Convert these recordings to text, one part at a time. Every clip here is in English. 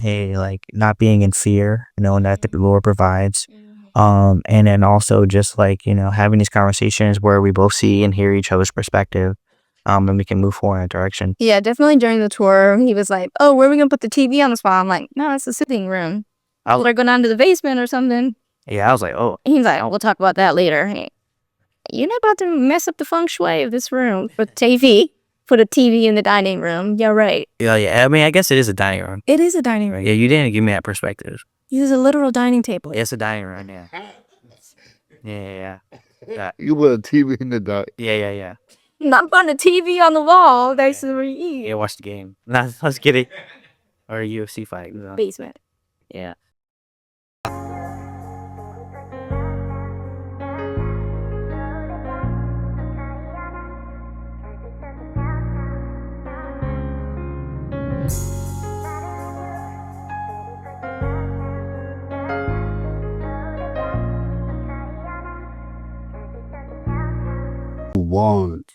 hey, like not being in fear, knowing that the Lord provides. And then also just like, having these conversations where we both see and hear each other's perspective, and we can move forward in a direction. Yeah, definitely during the tour, he was like, oh, where are we going to put the TV on the spot? I'm like, no, it's the sitting room. We're going down to the basement or something. Yeah, I was like, oh. He's like, oh, we'll talk about that later. Hey, you're not about to mess up the feng shui of this room with TV. Put a TV in the dining room. Yeah, right. Yeah. I mean, I guess it is a dining room. It is a dining room. Yeah, you didn't give me that perspective. This is a literal dining table. It's a dining room, yeah. Yeah. You put a TV in the dining. Yeah. Not putting a TV on the wall. That's where you eat. Yeah, watch the game. Nah, let's get it. Or a UFC fight. Basement. Yeah.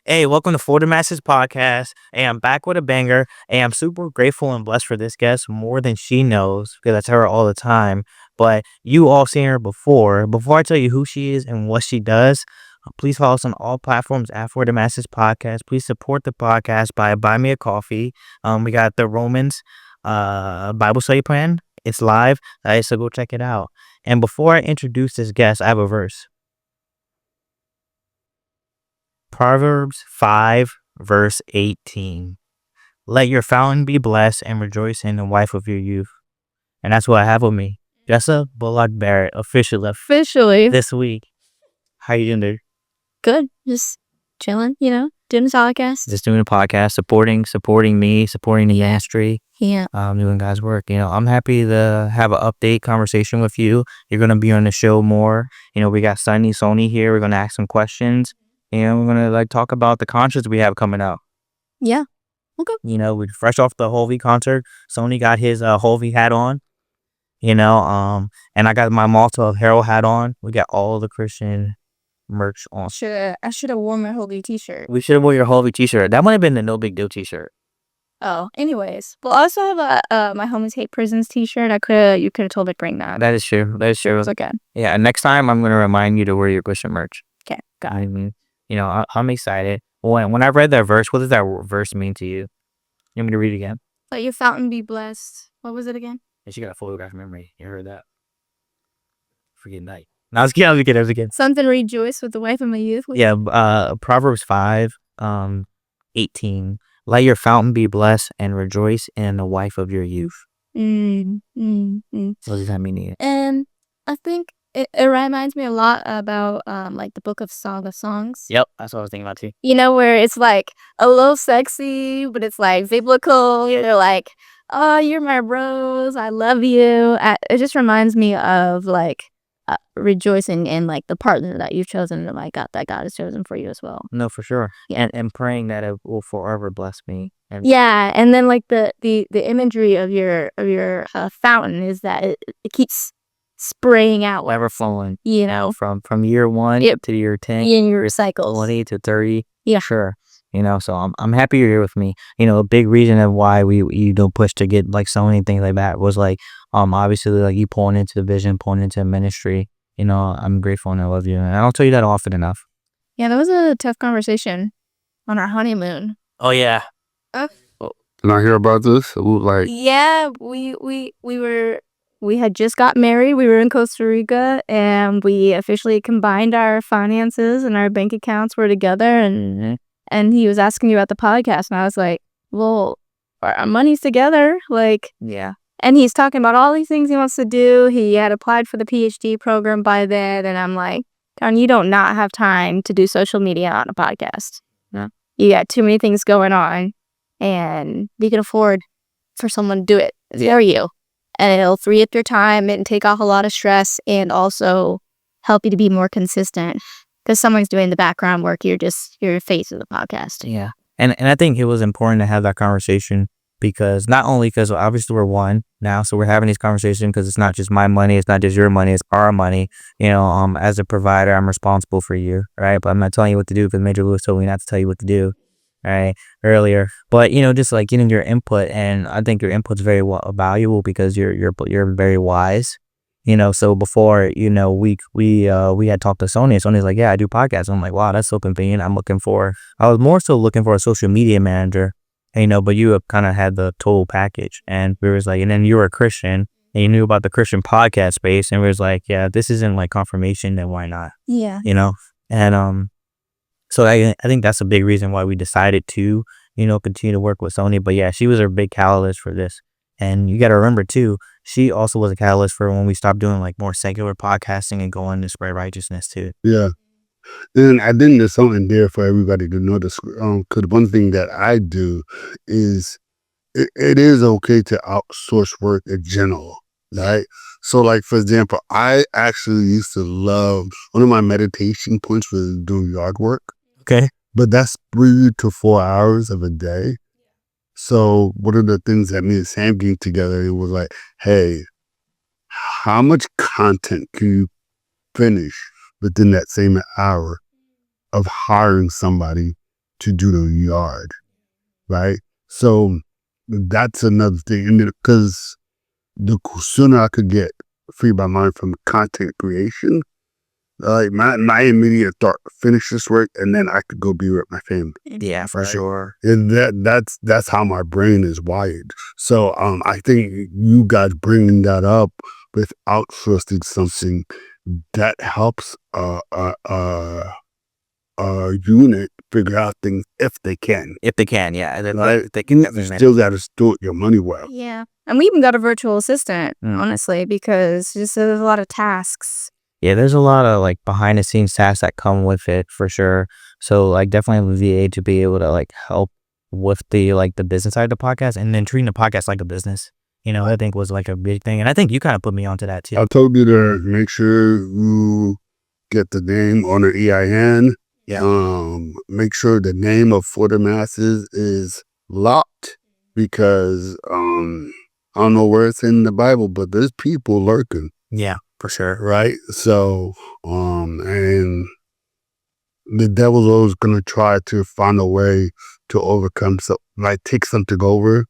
Hey, welcome to For the Masses podcast. Hey, I'm back with a banger. Hey, I'm super grateful and blessed for this guest more than she knows, because I tell her all the time. But you all seen her before. Before I tell you who she is and what she does, please follow us on all platforms at For the Masses podcast. Please support the podcast by buy me a coffee. We got the Romans Bible study plan. It's live, so go check it out. And before I introduce this guest, I have a verse. Proverbs 5, verse 18. Let your fountain be blessed and rejoice in the wife of your youth. And that's what I have with me. Jessa Bullock Barrett, officially this week. How you doing, dude? Good. Just chilling, doing the podcast. Just doing a podcast, supporting me, supporting the industry. Yeah. Doing guys' work. I'm happy to have an update conversation with you. You're going to be on the show more. We got Sony here. We're going to ask some questions. And we're going to talk about the concerts we have coming out. Yeah. Okay. We're fresh off the _𝐬𝐲𝐫𝐿 concert. Sony got his _𝐬𝐲𝐫𝐿 hat on. And I got my Malta of Harold hat on. We got all the Christian merch on. I should have worn my _𝐬𝐲𝐫𝐿 t-shirt. We should have worn your _𝐬𝐲𝐫𝐿 t-shirt. That might have been the No Big Deal t-shirt. Oh, anyways. Well, I also have my Homies Hate Prisons t-shirt. You could have told me to bring that. That is true. It's okay. Yeah, next time I'm going to remind you to wear your Christian merch. Okay, got it. I'm excited. When I read that verse, what does that verse mean to you? You want me to read it again? Let your fountain be blessed. What was it again? And she got a photographic memory. You heard that? Forget night. No, I was kidding. Something rejoice with the wife of my youth. Yeah, Proverbs 5, 18. Let your fountain be blessed and rejoice in the wife of your youth. What does that mean? And I think it reminds me a lot about the book of Song of Songs. Yep, that's what I was thinking about too. Where it's a little sexy, but it's biblical. Oh, you're my rose, I love you. It just reminds me of rejoicing in the partner that you've chosen, and that God has chosen for you as well. No, for sure. Yeah. And praying that it will forever bless me. And yeah, and then the imagery of your fountain is that it keeps spraying out, ever flowing. From year 1 to year 10. In your cycles. 20 to 30. Yeah. Sure. So I'm happy you're here with me. A big reason of why we don't push to get so many things like that was obviously you pulling into the vision, pulling into the ministry. I'm grateful and I love you. And I don't tell you that often enough. Yeah, that was a tough conversation on our honeymoon. Oh yeah. Can I hear about this? Yeah, we had just got married. We were in Costa Rica, and we officially combined our finances, and our bank accounts were together. And he was asking you about the podcast, and I was like, well, our money's together. Yeah. And he's talking about all these things he wants to do. He had applied for the PhD program by then. And I'm like, Con, you don't not have time to do social media on a podcast. No. You got too many things going on. And you can afford for someone to do it for you. And it'll free up your time and take off a lot of stress, and also help you to be more consistent. Because someone's doing the background work. You're the face of the podcast. Yeah. And I think it was important to have that conversation, because obviously we're one now, so we're having these conversations because it's not just my money, it's not just your money, it's our money. As a provider, I'm responsible for you, right? But I'm not telling you what to do, because Major Lewis told me not to tell you what to do. right, earlier. But just like getting your input, and I think your input's very valuable because you're very wise. So before we had talked to Sony, and Sony's like, yeah, I do podcasts. I'm like, wow, that's so convenient. I was more so looking for a social media manager, but you have kind of had the total package, and we was like, and then you were a Christian. And you knew about the Christian podcast space, and we was like, yeah, this isn't like confirmation, then why not? Yeah. And so I think that's a big reason why we decided to, continue to work with Sony. But yeah, she was a big catalyst for this. And you got to remember too, she also was a catalyst for when we stopped doing like more secular podcasting and going to spread righteousness too. Yeah. And I think there's something there for everybody to notice. Because one thing that I do is it is okay to outsource work in general, right? So, like, for example, I actually used to love, one of my meditation points was doing yard work, Okay. but that's 3 to 4 hours of a day. So one of the things that me and Sam came together, it was like, hey, how much content can you finish within that same hour of hiring somebody to do the yard, right? So that's another thing. And because the sooner I could get free my mind from content creation, like my immediate thought, finish this work and then I could go be with my family. Yeah, for Right. sure. And that's how my brain is wired. So I think you guys bringing that up with outsourcing something that helps a unit figure out things if they can. If they can, yeah. Right? They can. You still got to steward your money well. Yeah. And we even got a virtual assistant, Mm. honestly, because just there's a lot of tasks. Yeah, there's a lot of like behind the scenes tasks that come with it for sure. So like definitely have a VA to be able to like help with the business side of the podcast, and then treating the podcast like a business. I think was like a big thing, and I think you kind of put me onto that too. I told you to make sure you get the name on the EIN. Yeah. Make sure the name of For the Masses is locked, because I don't know where it's in the Bible, but there's people lurking. Yeah, for sure. Right? So and the devil's always gonna try to find a way to overcome, so like take something over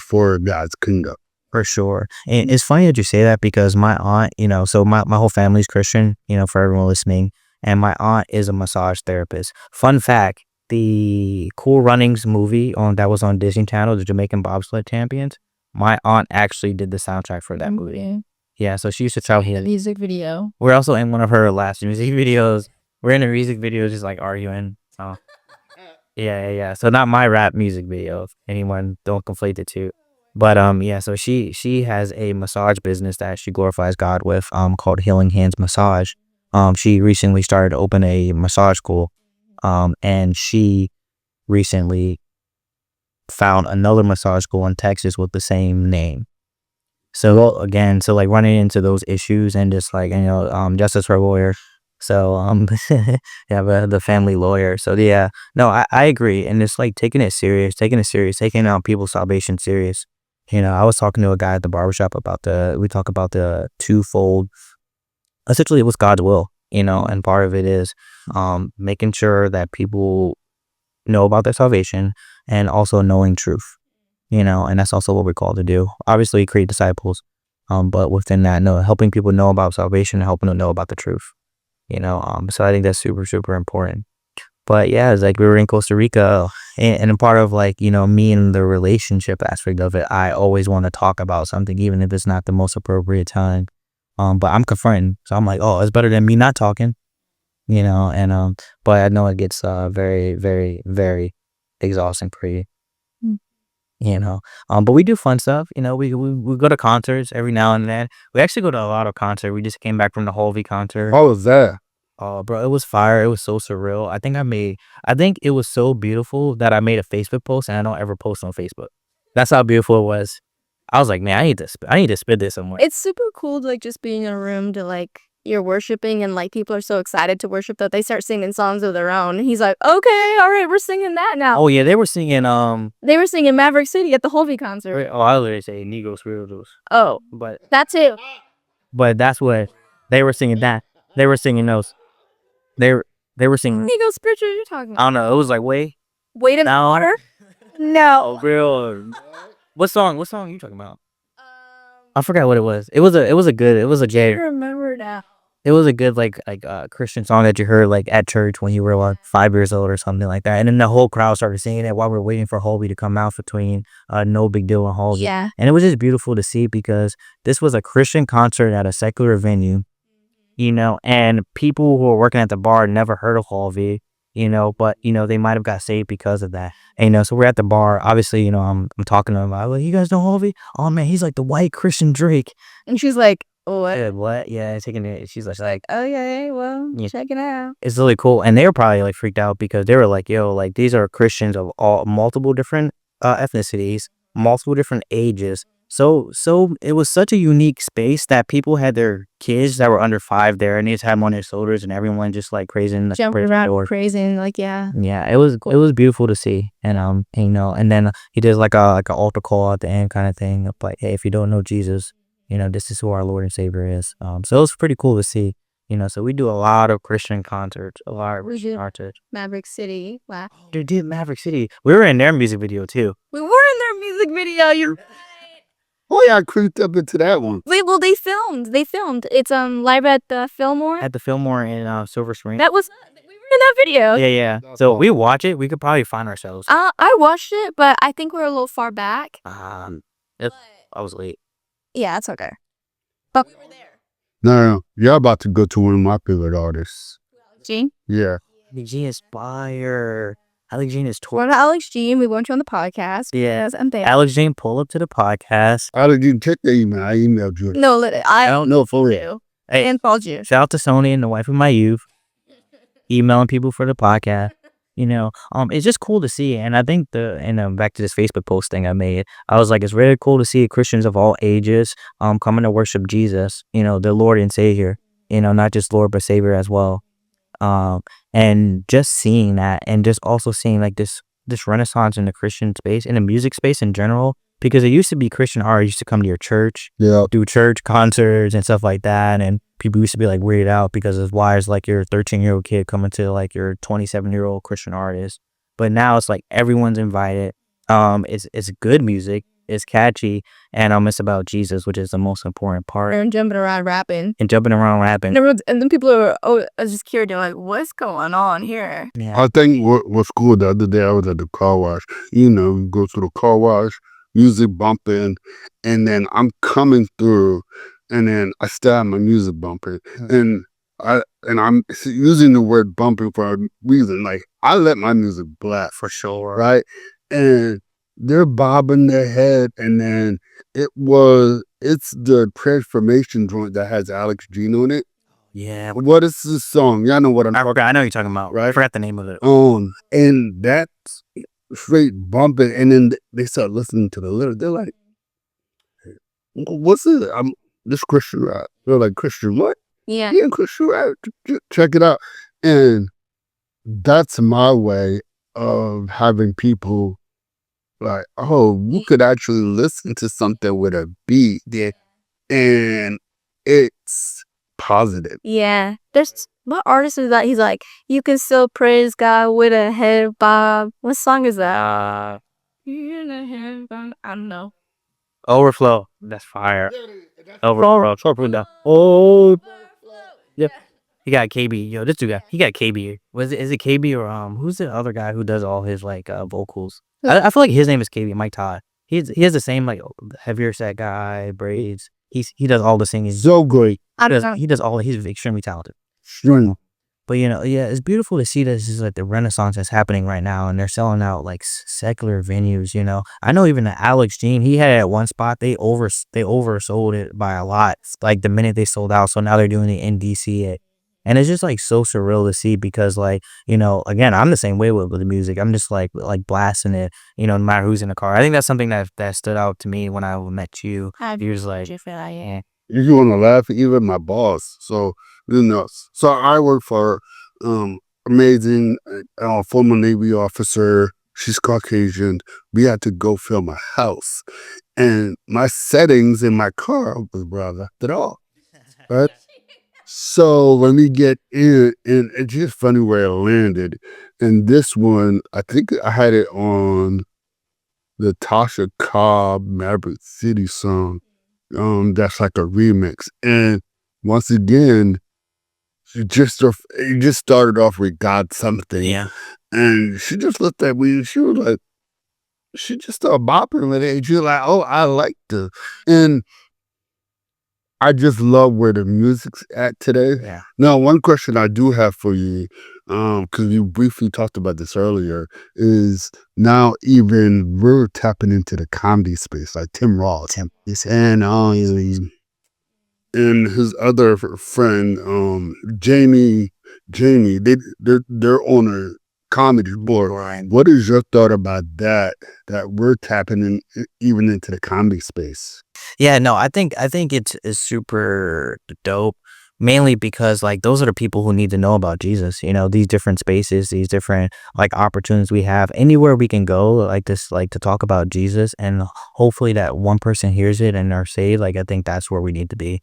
for God's kingdom. For sure. And it's funny that you say that, because my aunt, so my whole family's Christian, for everyone listening. And my aunt is a massage therapist. Fun fact, the Cool Runnings movie that was on Disney Channel, the Jamaican Bobsled Champions, my aunt actually did the soundtrack for that movie. Yeah, so she used to travel here. Music video. We're also in one of her last music videos. We're in a music video just like arguing. Oh. Yeah. So not my rap music video. Anyone, don't conflate the two. But yeah, so she has a massage business that she glorifies God with, called Healing Hands Massage. She recently started to open a massage school, and she recently found another massage school in Texas with the same name. So again, like running into those issues, and just like, Justice her lawyer. So yeah, but the family lawyer. So yeah, no, I agree. And it's like taking out people's salvation serious. I was talking to a guy at the barbershop we talk about the twofold. Essentially, it was God's will, and part of it is making sure that people know about their salvation, and also knowing truth, and that's also what we're called to do. Obviously, create disciples, but within that, helping people know about salvation and helping them know about the truth, so I think that's super, super important. But yeah, it's like we were in Costa Rica, and a part of like, me and the relationship aspect of it, I always want to talk about something, even if it's not the most appropriate time. But I'm confronting, so I'm like, oh, it's better than me not talking, and but I know it gets very, very, very exhausting for you, but we do fun stuff. We go to concerts every now and then. We actually go to a lot of concerts. We just came back from the 𝐬𝐫𝐫𝐞 concert. How was that? Oh, bro, it was fire. It was so surreal. I think it was so beautiful that I made a Facebook post, and I don't ever post on Facebook. That's how beautiful it was. I was like, man, I need to spit this somewhere. It's super cool to like just being in a room to like you're worshiping, and like people are so excited to worship that they start singing songs of their own. And he's like, okay, all right, we're singing that now. Oh yeah, they were singing Maverick City at the 𝐬𝐫𝐫𝐞 concert. Oh, I literally say Negro Spirituals. Oh, But that too. that's what they were singing. They were singing those. They were singing. Ego spiritual you're talking I about. don't know. It was like way. Wait an hour? No. Real. What song are you talking about? I forgot what it was. It was a good. It was a I good. remember now. It was a good like Christian song that you heard like at church when you were like 5 years old or something like that. And then the whole crowd started singing it while we are waiting for Hobie to come out between No Big Deal and Hobie. Yeah. And it was just beautiful to see because this was a Christian concert at a secular venue, and people who were working at the bar never heard of Hobie, but they might have got saved because of that. And, so we're at the bar. Obviously, I'm talking to them about, like, you guys know Hobie? Oh man, he's like the white Christian Drake. And she's like, what? What? Yeah, taking it. She's like, Okay, well, Yeah. check it out. it's really cool. And they were probably like freaked out because they were like, yo, like these are Christians of all multiple different ethnicities, multiple different ages. So it was such a unique space that people had their kids that were under 5 there, and they just had them on their shoulders, and everyone just like praising, like, Jumping praise around, the Lord. praising, like, yeah. Yeah, it was beautiful to see, and and then he did like a altar call at the end kind of thing, of like, hey, if you don't know Jesus, this is who our Lord and Savior is. So it was pretty cool to see. So we do a lot of Christian concerts, a lot of We Christian do. concerts. Maverick City. Wow. They did Maverick City. We were in their music video too. We were in their music video. You're right. Oh yeah, I creeped up into that one. Wait, well, they filmed. It's live at the Fillmore. At the Fillmore in Silver Spring. That was we were in that video. Yeah. So we watch it. We could probably find ourselves. I watched it, but I think we're a little far back. I was late. Yeah, it's okay. But we were there. No, you're about to go to one of my favorite artists. Gene? Yeah. G Inspire. Alex Jean is We're tour. to Alex Jean. We weren't on the podcast. Yeah. I'm there. Alex Jean, pull up to the podcast. How did you check the email? I emailed you. No, I don't know for you. Hey, And called you. shout out to Sony and the wife of my youth, emailing people for the podcast. It's just cool to see, and I think back to this Facebook post thing I made, I was like, it's really cool to see Christians of all ages coming to worship Jesus, the Lord and Savior, not just Lord but Savior as well, and just seeing that, and just also seeing like this renaissance in the Christian space, in the music space in general, because it used to be Christian art used to come to your church, do church concerts and stuff like that, and people used to be like weirded out because of why is like your 13-year-old kid coming to like your 27-year-old Christian artist. But now it's like everyone's invited. It's good music, it's catchy, and it's about Jesus, which is the most important part. And jumping around rapping. And then people are just curious. They're like, what's going on here? Yeah. I think what's cool, the other day I was at the car wash. You go to the car wash, music bumping, and then I'm coming through, and then I still have my music bumping, and I'm using the word bumping for a reason. Like, I let my music blast For sure. right, and they're bobbing their head, and then it's the Transformation joint that has Alex Jean on it. Yeah. What is this song? Y'all know what I'm I talking forgot. I know what you're talking about. Right? I forgot the name of it. And that's straight bumping, and then they start listening to the lyrics. They're like, what's it? This Christian rap. They're like, Christian what? Yeah. Yeah, Christian rap. Check it out. And that's my way of having people like, oh, you could actually listen to something with a beat, and it's positive. Yeah. What artist is that? He's like, you can still praise God with a head bob. What song is that? I don't know. Overflow. That's fire. Overflow. Oh. Yeah. He got KB. Yo, this dude he got KB. Is it KB or who's the other guy who does all his like vocals? I feel like his name is KB, Mike Todd. He has the same like heavier set guy, braids. He does all the singing. So great. He does all. He's extremely talented. Sure. But yeah, it's beautiful to see this is like the renaissance that's happening right now, and they're selling out like secular venues. I know even the Alex Jean, he had it at one spot. They oversold it by a lot. Like the minute they sold out, so now they're doing it in DC. And it's just like so surreal to see because like, again, I'm the same way with the music. I'm just like blasting it, no matter who's in the car. I think that's something that stood out to me when I met you. You was like, yeah. You want to laugh? Even my boss. So so I work for amazing former Navy officer. She's Caucasian. We had to go film a house, and my settings in my car was rather at all, right? So let me get in, and it's just funny where it landed. And this one, I think I had it on the Tasha Cobb Maverick City song. That's like a remix. And once again, it just started off with God something. Yeah. And she just looked at me and she was like, she just started bopping with it. And she was like, oh, I like this. And I just love where the music's at today. Yeah. Now, one question I do have for you, because you briefly talked about this earlier, is now even we're tapping into the comedy space, like Tim Ross and his other friend, Jamie, they're on a comedy board. Right. What is your thought about that we're tapping in even into the comedy space? Yeah, no, I think it's super dope, mainly because like those are the people who need to know about Jesus. These different spaces, these different like opportunities we have, anywhere we can go like this, like to talk about Jesus, and hopefully that one person hears it and are saved. Like I think that's where we need to be.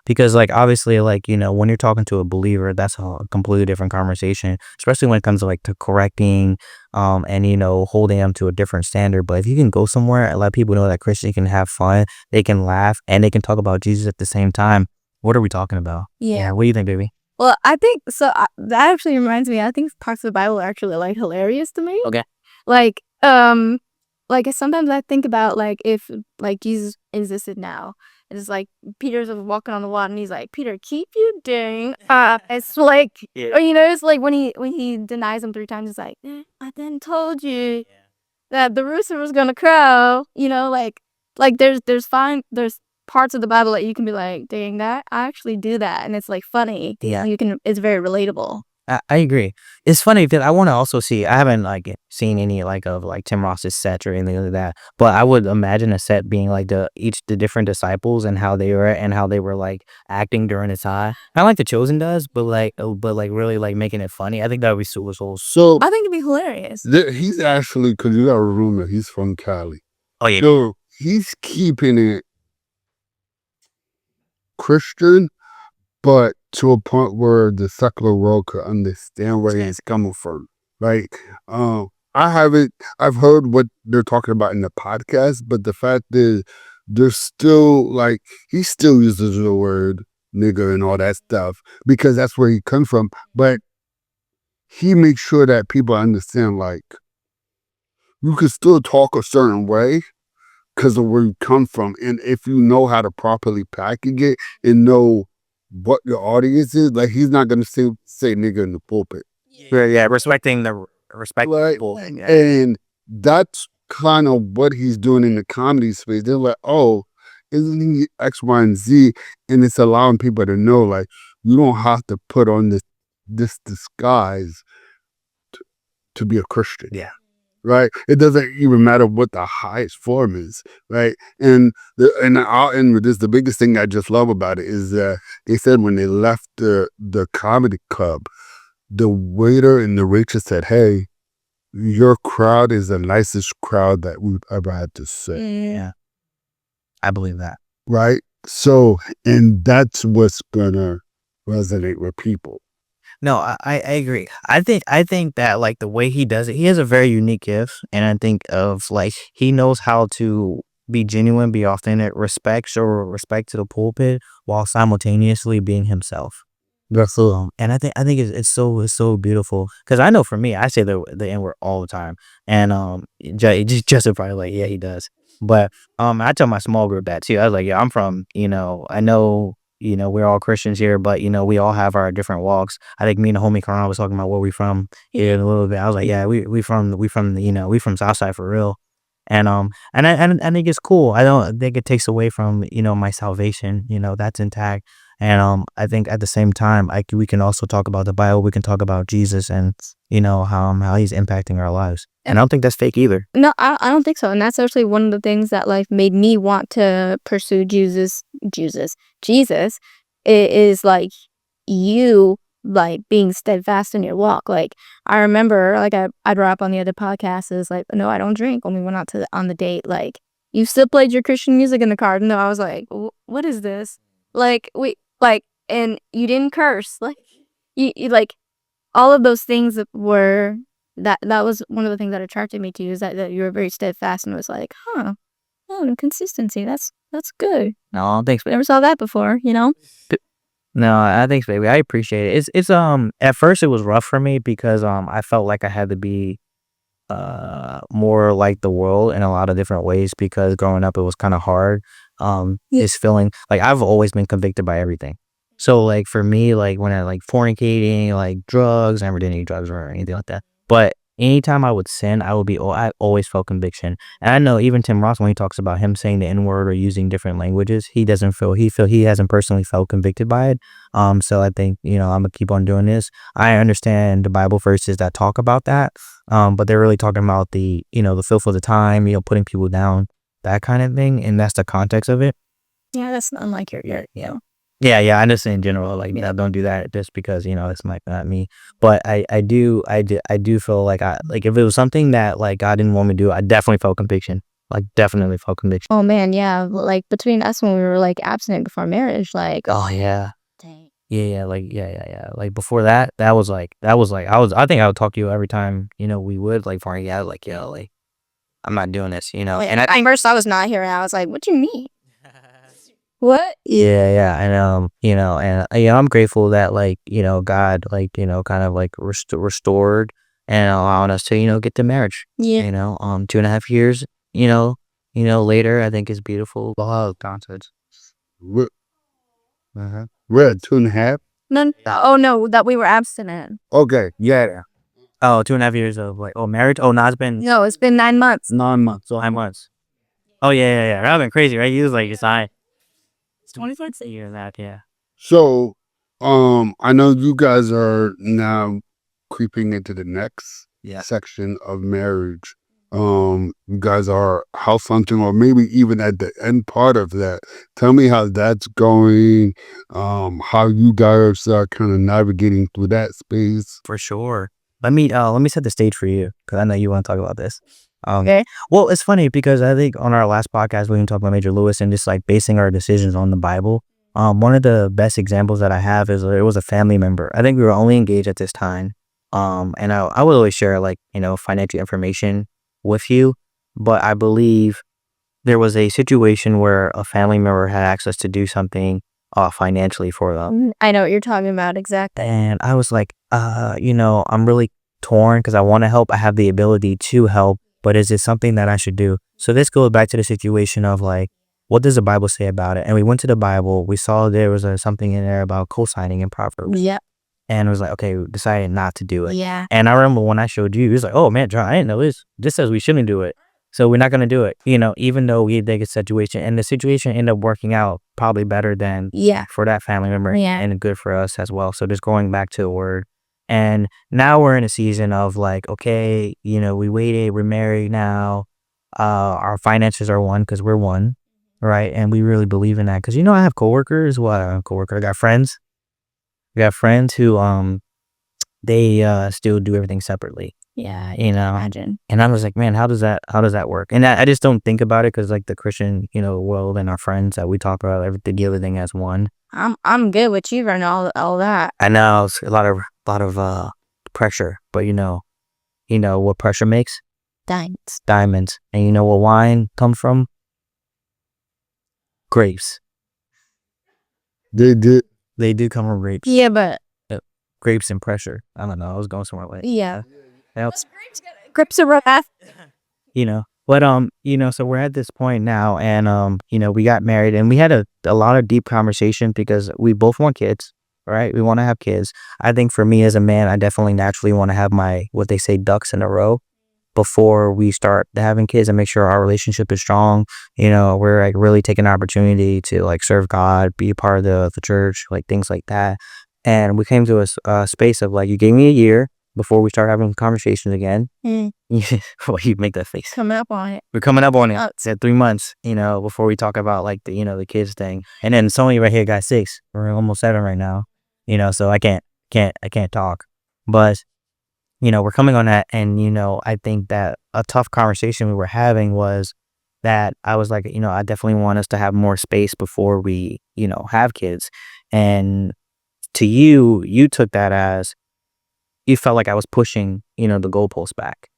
Because like obviously like when you're talking to a believer, that's a completely different conversation, especially when it comes to like to correcting and holding them to a different standard. But if you can go somewhere and let people know that Christians can have fun, they can laugh, and they can talk about Jesus at the same time, what are we talking about? Yeah. What do you think, baby? Well, I think so. That actually reminds me. I think parts of the Bible are actually like hilarious to me. Okay. Like sometimes I think about like if like Jesus existed now, and it's like Peter's walking on the water, and he's like, Peter, keep you doing. It's like, Yeah. or it's like when he denies him 3 times, it's like, I then told you that the rooster was gonna crow. Like there's parts of the Bible that you can be like, dang, that I actually do that, and it's like funny. Yeah. It's very relatable. I agree. It's funny that I want to also see. I haven't like seen any like of like Tim Ross's sets or anything like that, but I would imagine a set being like the different disciples and how they were like acting during the time. Not like the Chosen does, but like really like making it funny. I think that would be super cool. So I think it'd be hilarious. he's actually, because you got a rumor, he's from Cali. Oh yeah. So he's keeping it Christian, but to a point where the secular world could understand where he's coming from, right? I've heard what they're talking about in the podcast, but the fact is, there's still like, he still uses the word nigger and all that stuff because that's where he comes from, but he makes sure that people understand, like, you can still talk a certain way because of where you come from. And if you know how to properly package it and know what your audience is, like, he's not going to say nigga in the pulpit. Yeah, respecting the Right? people. And that's kind of what he's doing in the comedy space. They're like, oh, isn't he X, Y, and Z? And it's allowing people to know, like, you don't have to put on this disguise to be a Christian. Yeah. Right? It doesn't even matter what the highest form is, right? And I'll end with this. The biggest thing I just love about it is that they said when they left the comedy club, the waiter and the waitress said, hey, your crowd is the nicest crowd that we've ever had to sit. Yeah. I believe that. Right? So, and that's what's gonna resonate with people. No, I agree. I think that like the way he does it, he has a very unique gift, and I think of like he knows how to be genuine, be authentic, show respect to the pulpit while simultaneously being himself. That's And I think it's so beautiful because I know for me, I say the N word all the time, and just probably like, yeah, he does. But I tell my small group that too. I was like, yeah, I'm from, I know, we're all Christians here, but we all have our different walks. I think me and the homie Karan was talking about where we from here in a little bit. I was like, yeah, we from we from Southside for real. And I think it's cool. I don't think it takes away from my salvation. That's intact. And I think at the same time, we can also talk about the Bible. We can talk about Jesus and how he's impacting our lives. And I don't think that's fake either. No, I don't think so. And that's actually one of the things that like made me want to pursue Jesus. It is like you like being steadfast in your walk. Like I remember, like I brought up on the other podcast is like, no, I don't drink when we went out on the date. Like you still played your Christian music in the car. No, I was like, what is this? Like and you didn't curse. Like you like all of those things were that was one of the things that attracted me to you, is that you were very steadfast and was like, huh, oh, consistency. That's good. No, thanks, We never saw that before, you know? No, I thanks, baby. I appreciate it. It's at first it was rough for me because I felt like I had to be more like the world in a lot of different ways, because growing up it was kind of hard. It's feeling like I've always been convicted by everything. So like for me, like when I like fornicating, like drugs, I never did any drugs or anything like that. But anytime I would sin, I always felt conviction. And I know even Tim Ross, when he talks about him saying the N-word or using different languages, he hasn't personally felt convicted by it. So I think, I'm gonna keep on doing this. I understand the Bible verses that talk about that. But they're really talking about the filth of the time, putting people down, that kind of thing. And that's the context of it. Yeah, that's unlike your Yeah, I understand in general, like, don't do that just because, it's not me. But I do feel like if it was something that like God didn't want me to do, I definitely felt conviction. Like definitely felt conviction. Oh man, yeah. Like between us when we were like abstinent before marriage, like, Oh yeah. dang. Yeah, like before that was like I think I would talk to you every time, we would like for like, like I'm not doing this, and at first I was not here, and I was like, what do you mean? What? Yeah, and and I'm grateful that like God like kind of like restored and allowing us to get to marriage. Yeah. 2.5 years. Later, I think is beautiful. Oh, concerts. We're at 2.5. No, oh no, that we were abstinent. Okay, yeah. Oh, 2.5 years of like marriage. Oh, no, it's been No, it's been 9 months. 9 months. So 9 months. Oh yeah. That'd been crazy, right? He was like, it's 25 a year that, yeah. So, I know you guys are now creeping into the next section of marriage. You guys are house hunting, or maybe even at the end part of that. Tell me how that's going. How you guys are kind of navigating through that space. For sure. Let me set the stage for you, because I know you want to talk about this. Okay. Well, it's funny because I think on our last podcast we even talked about Major Lewis and just like basing our decisions on the Bible. One of the best examples that I have is it was a family member. I think we were only engaged at this time. And I would always share like financial information with you, but I believe there was a situation where a family member had access to do something financially for them. I know what you're talking about, exactly. And I was like, I'm really torn because I want to help. I have the ability to help, but is it something that I should do? So this goes back to the situation of like, what does the Bible say about it? And we went to the Bible. We saw there was something in there about co-signing in Proverbs. Yeah. And it was like, okay, we decided not to do it. Yeah. And I remember when I showed you, it was like, oh man, John, I didn't know this. This says we shouldn't do it. So we're not going to do it, even though we think it's a situation. And the situation ended up working out probably better than for that family member and good for us as well. So just going back to the word. And now we're in a season of like, okay, we waited, we're married now. Our finances are one because we're one, right? And we really believe in that. Because, I have coworkers. Well, I don't have coworkers. I got friends. We got friends who, they still do everything separately. Yeah, imagine. And I was like, man, how does that work? And I just don't think about it because like the Christian, world and our friends that we talk about everything as one. I'm good with you and all that. I know it's a lot of pressure, but you know what pressure makes? Diamonds. And you know what wine comes from? Grapes. They do come from grapes. Yeah, but grapes and pressure. I don't know. I was going somewhere like yeah. Grapes are rough. But so we're at this point now, and we got married, and we had a lot of deep conversation because we both want kids, right? We want to have kids. I think for me as a man, I definitely naturally want to have my what they say ducks in a row before we start having kids and make sure our relationship is strong. We're like really taking an opportunity to like serve God, be a part of the church, like things like that. And we came to a space of like, you gave me a year before we start having conversations again. Well, you make that face. Coming up on it. We're coming up on it. It's at 3 months, before we talk about like the kids thing. And then Sony right here got 6. We're almost 7 right now. So I can't talk. But we're coming on that, and I think that a tough conversation we were having was that I was like, I definitely want us to have more space before we, have kids. And to you took that as you felt like I was pushing, the goalpost back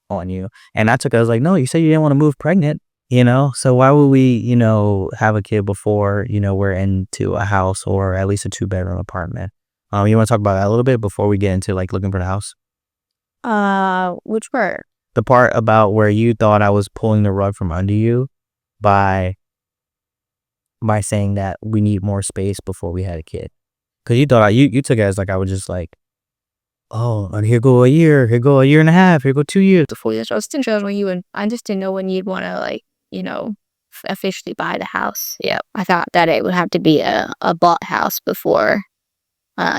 on you. And I took it as like, no, you said you didn't want to move pregnant, so why would we, have a kid before, we're into a house or at least a 2-bedroom apartment? You want to talk about that a little bit before we get into like looking for the house? Which part? The part about where you thought I was pulling the rug from under you by saying that we need more space before we had a kid. Because you thought you took it as like I was just like, oh, and here go a year and a half, here go 2 years. The 4 years. I was still sure when I just didn't know when you'd want to like, officially buy the house. Yeah. I thought that it would have to be a bought house before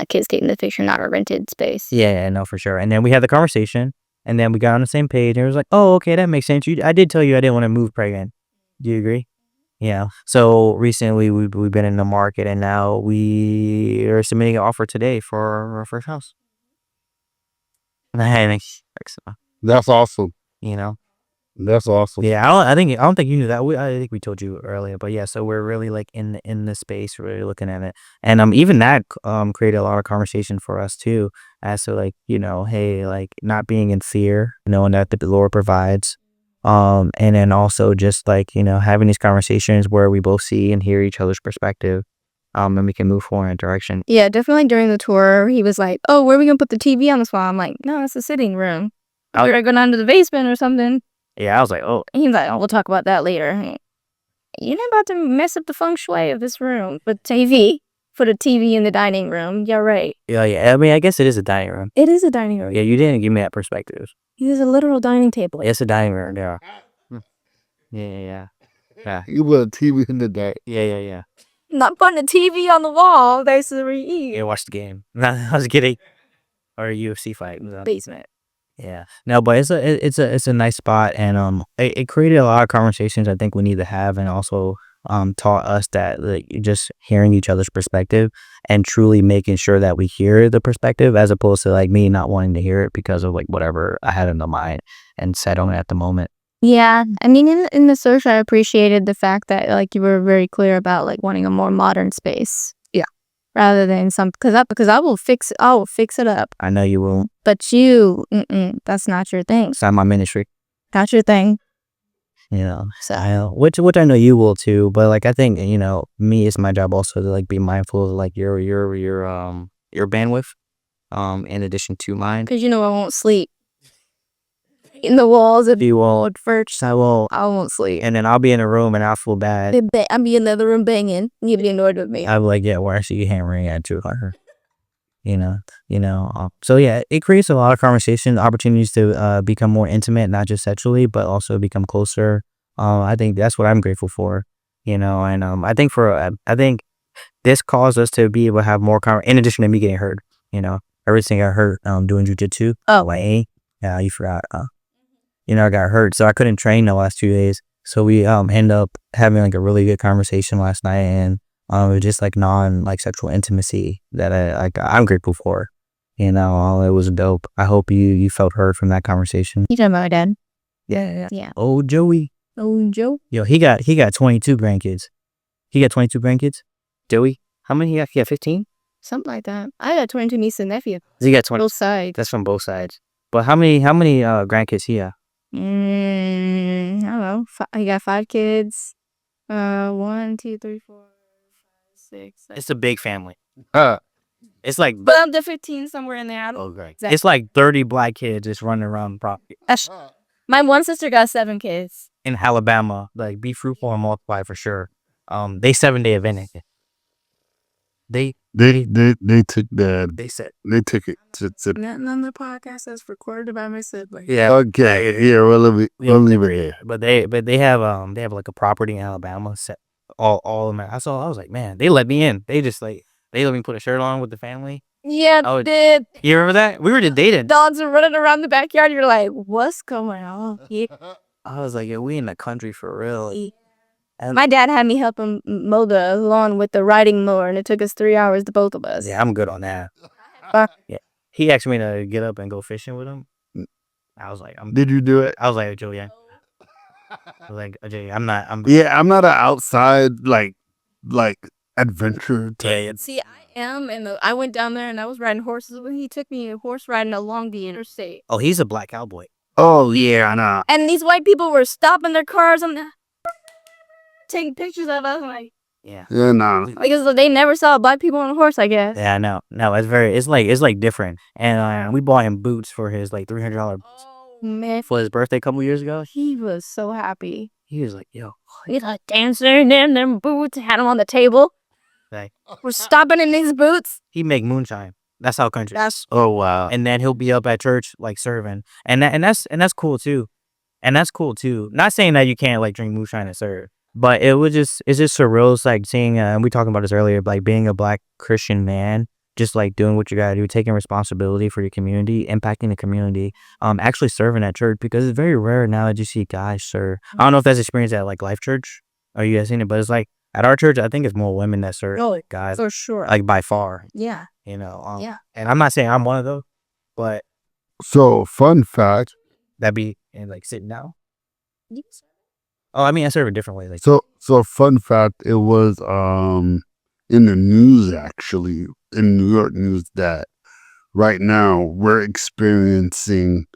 kids get in the picture, not a rented space. Yeah, no, for sure. And then we had the conversation and then we got on the same page and it was like, oh, okay, that makes sense. I did tell you I didn't want to move pregnant. Do you agree? Yeah. So recently we've been in the market and now we are submitting an offer today for our first house. That's awesome. That's awesome. Yeah, I don't think you knew that. I think we told you earlier, but yeah. So we're really like in the space, really looking at it, and even that created a lot of conversation for us too, as to like hey, like not being in fear, knowing that the Lord provides, and then also just like having these conversations where we both see and hear each other's perspective, and we can move forward in a direction. Yeah, definitely during the tour, he was like, "Oh, where are we gonna put the TV on this wall?" I'm like, "No, it's a sitting room. We're gonna go down to the basement or something." Yeah, I was like, oh. And he's like, "Oh, we'll talk about that later." You're not about to mess up the feng shui of this room. But put a TV in the dining room. Yeah, right. Yeah. I mean, I guess it is a dining room. It is a dining room. Yeah, you didn't give me that perspective. It is a literal dining table. It's a dining room. Yeah. Yeah. You put a TV in the day. Yeah. Not putting a TV on the wall. That's where we eat. Yeah, watch the game. I was kidding. Or a UFC fight. Basement. Yeah. No, but it's a nice spot, and it created a lot of conversations I think we need to have, and also taught us that like just hearing each other's perspective and truly making sure that we hear the perspective as opposed to like me not wanting to hear it because of like whatever I had in the mind and said on it at the moment. Yeah, I mean, in the search, I appreciated the fact that like you were very clear about like wanting a more modern space. Yeah. Rather than because I will fix it up. I know you won't. But that's not your thing. It's not my ministry. Not your thing. So which I know you will too. But like I think me, it's my job also to like be mindful of like your bandwidth, in addition to mine. Because I won't sleep. In the walls of you won't. First, I won't sleep. And then I'll be in a room and I'll feel bad. I'll be in the other room banging. You'll be annoyed with me. I'll be like, yeah, why are you hammering at you? So yeah, it creates a lot of conversation, opportunities to become more intimate, not just sexually, but also become closer. I think that's what I'm grateful for, and I think this caused us to be able to have more in addition to me getting hurt, everything I hurt doing jujitsu. Oh, yeah, you forgot. I got hurt, so I couldn't train the last 2 days. So we end up having like a really good conversation last night, and it was just like sexual intimacy that I'm grateful for. It was dope. I hope you felt heard from that conversation. You talking about my dad? Yeah. Oh, Joey. Oh, Joe. Yo, he got 22 grandkids. He got 22 grandkids. Joey, how many he got? He got 15. Something like that. I got 22 nieces and nephews. He got 20. Both sides. That's from both sides. But how many grandkids he got? I don't know. He got 5 kids. 1, 2, 3, 4, 5, 6. 7. It's a big family. It's like. But I'm the 15 somewhere in there. Oh, great. Exactly. It's like 30 black kids just running around the property. My one sister got 7 kids. In Alabama, like be fruitful and multiply for sure. They 7-day event. They took that. They took it to Nothing on the podcast that's recorded by my siblings. Yeah. Okay. Yeah. We'll leave it here. But they have like a property in Alabama set all of them. I was like, man, they let me in. They just like they let me put a shirt on with the family. Yeah, did. You remember that? We were just dating. Dogs are running around the backyard. You're like, what's going on? Yeah. I was like, yeah, we in the country for real. And my dad had me help him mow the lawn with the riding mower, and it took us 3 hours, the both of us. Yeah, I'm good on that. Yeah, he asked me to get up and go fishing with him. I was like, Did you do it? I was like, Joey, yeah. I was like, Jay, I'm not. Yeah, I'm not an outside like adventure type. Yeah, yeah. See, I am, and I went down there and I was riding horses when he took me horse riding along the interstate. Oh, he's a black cowboy. Oh yeah, I know. And these white people were stopping their cars and taking pictures of us. Like, Yeah. Yeah, nah. because they never saw black people on a horse, I guess. Yeah, no, it's like different. And we bought him boots for his like $300 Oh, man. for his birthday a couple years ago. He was so happy. He was like, yo, He's like dancing in them boots, had them on the table. like, We're stopping in these boots. he make moonshine. That's how country. Oh wow. And then he'll be up at church like serving, and that's cool too. And that's cool too. Not saying that you can't like drink moonshine and serve, but it's just surreal. It's like seeing, and we talked about this earlier, like being a black Christian man, just like doing what you gotta do, taking responsibility for your community, impacting the community, actually serving at church, because it's very rare now that you see guys serve. I don't know if that's experienced at like Life Church or you guys seen it, but it's like at our church, I think it's more women that serve guys, For sure. like by far. Yeah. Yeah. And I'm not saying I'm one of those, but So fun fact. that'd be and like sitting down. Oh, I mean, I serve a different way. Like, So fun fact. It was in the news, actually, in New York news, that right now we're experiencing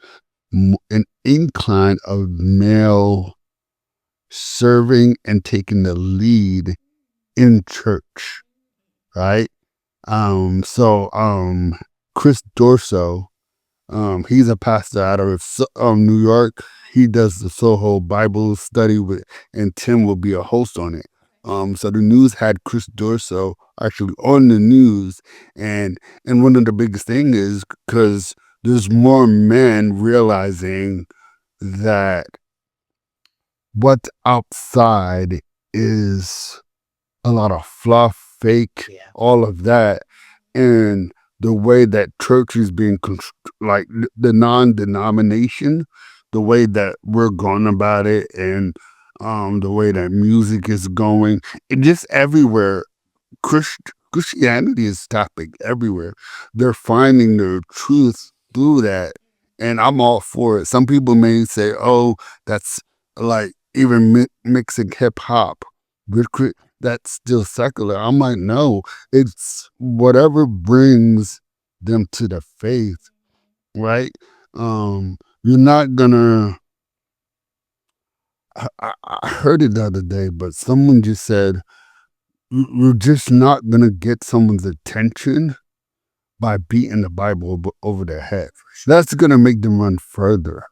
an incline of male serving and taking the lead in church, right? Chris Dorso, he's a pastor out of New York. He does the Soho Bible study and Tim will be a host on it. So the news had Chris Dorso actually on the news, and one of the biggest thing is because there's more men realizing that what's outside is a lot of fluff, fake, all of that, and the way that church is being like the non-denomination, the way that we're going about it, and the way that music is going, it just everywhere. Christianity is tapping everywhere. They're finding their truth through that, and I'm all for it. Some people may say, "Oh, that's like even mixing hip hop with that's still secular." I'm like, no, it's whatever brings them to the faith, right? You're not gonna. I heard it the other day, but someone just said, "You're just not gonna get someone's attention by beating the Bible over their head. That's gonna make them run further."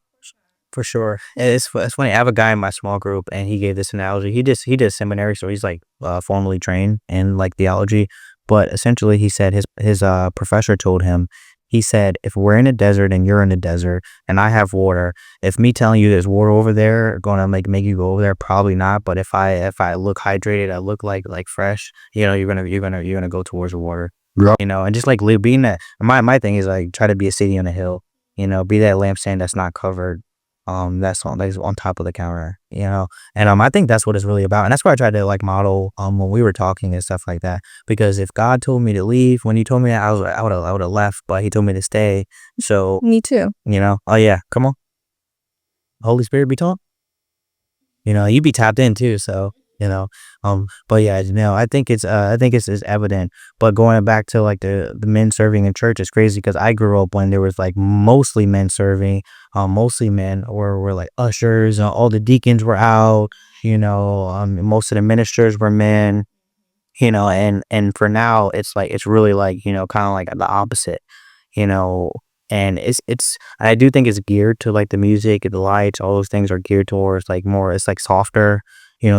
for sure. And it's funny. I have a guy in my small group, and he gave this analogy. He did seminary, so he's like formally trained in like theology. But essentially, he said his professor told him, he said, if we're in a desert and you're in a desert and I have water, if me telling you there's water over there going to make you go over there, probably not. But if I look hydrated, I look like fresh, you're gonna go towards the water. Yeah. And just like being that. My thing is like try to be a city on a hill. Be that lampstand that's not covered. That's on top of the counter, and I think that's what it's really about, and that's why I tried to like model when we were talking and stuff like that, because if God told me to leave, when he told me that, I would have left, but he told me to stay. So Me too. oh yeah, come on, Holy Spirit be taught, you be tapped in too, so but yeah, I think it's evident. But going back to like the men serving in church is crazy, because I grew up when there was like mostly men serving, mostly men were like ushers, all the deacons were out, most of the ministers were men, and for now it's like it's really like kind of like the opposite, and I do think it's geared to like the music and the lights, all those things are geared towards like more, it's like softer,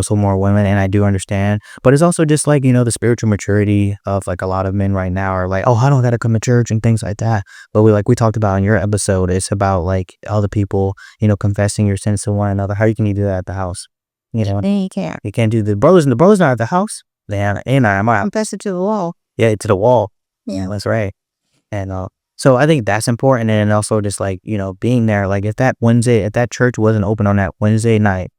so more women, and I do understand. But it's also just like, the spiritual maturity of like a lot of men right now are like, oh, I don't gotta come to church and things like that. But we talked about in your episode, it's about like other people, confessing your sins to one another. How can you do that at the house? You can't. You can't do the brothers not at the house. I'm out. Confess it to the wall. Yeah, to the wall. Yeah. That's right. And so I think that's important. And also just like, being there, like if that church wasn't open on that Wednesday night,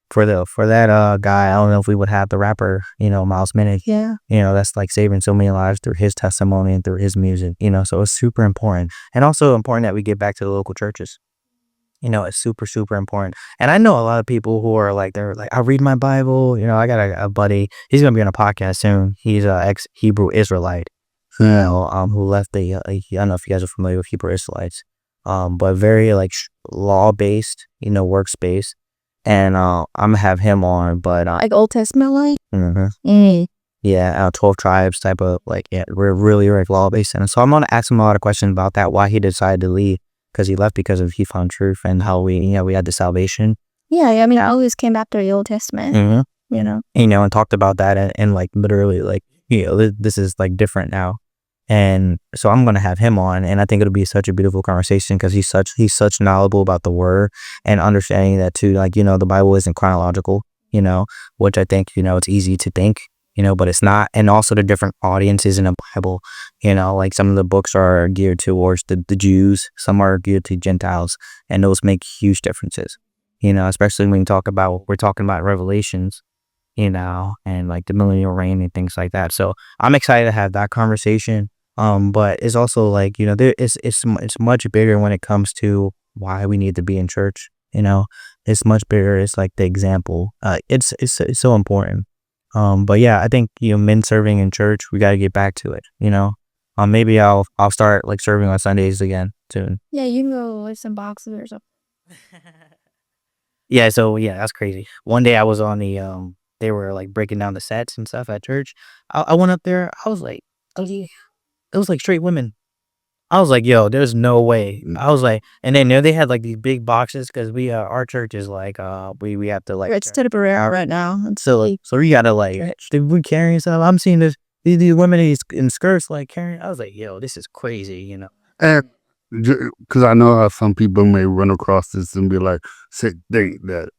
for that guy, I don't know if we would have the rapper, Miles Minnick. Yeah. That's like saving so many lives through his testimony and through his music, so it's super important. And also important that we get back to the local churches. It's super, super important. And I know a lot of people who are like, they're like, I read my Bible. I got a buddy. He's going to be on a podcast soon. He's a ex-Hebrew Israelite, Yeah. who left I don't know if you guys are familiar with Hebrew Israelites, but very like law-based, works-based. And I'm gonna have him on, but Like Old Testament, like? mhm. Yeah, 12 tribes type of like, yeah, we're really like law-based. And so I'm gonna ask him a lot of questions about that, why he decided to leave, because he left because of he found truth and how we had the salvation. Yeah, I mean, I always came after the Old Testament, And talked about that and like literally like, this is like different now. And so I'm gonna have him on, and I think it'll be such a beautiful conversation because he's such knowledgeable about the word and understanding that too. Like the Bible isn't chronological, which I think it's easy to think, but it's not. And also the different audiences in the Bible, like some of the books are geared towards the Jews, some are geared to Gentiles, and those make huge differences. Especially when we're talking about Revelations, and like the millennial reign and things like that. So I'm excited to have that conversation. But it's also like, it's much bigger when it comes to why we need to be in church. It's much bigger. It's like the example. It's so important. But yeah, I think, men serving in church, we got to get back to it. Maybe I'll start like serving on Sundays again soon. Yeah, you can go with some boxes or something. Yeah. So yeah, that's crazy. One day I was on they were like breaking down the sets and stuff at church. I went up there. I was like, it was like straight women. I was like, yo, there's no way. I was like, and then they had like these big boxes because our church is like, we have to like, It's temporary right now. so we gotta like, we carrying stuff. I'm seeing these women in skirts like carrying. I was like, yo, this is crazy, And because I know how some people may run across this and be like, think that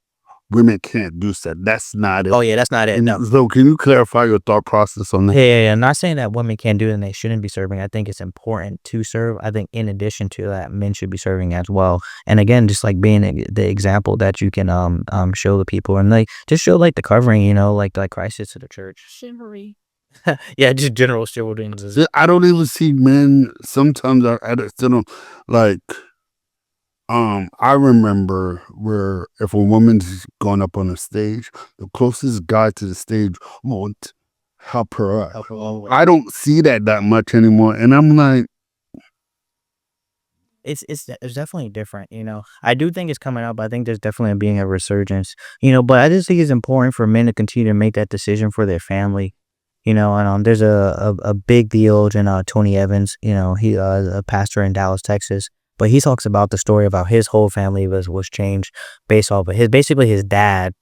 women can't do that. That's not it. Oh yeah, that's not it. No. So can you clarify your thought process on that? Yeah. I'm not saying that women can't do it and they shouldn't be serving. I think it's important to serve. I think in addition to that, men should be serving as well. And again, just like being the example that you can show the people, and like just show like the covering, like Christ is to the church. Chivalry. Yeah, just general chivalry. I don't even see men. Sometimes I still don't like. I remember where if a woman's gone up on a stage, the closest guy to the stage won't help her up. I don't see that much anymore, and I'm like, It's definitely different. I do think it's coming up. I think there's definitely being a resurgence. But I just think it's important for men to continue to make that decision for their family. And there's a big theologian, Tony Evans. He a pastor in Dallas, Texas. But he talks about the story about his whole family was changed based off of his dad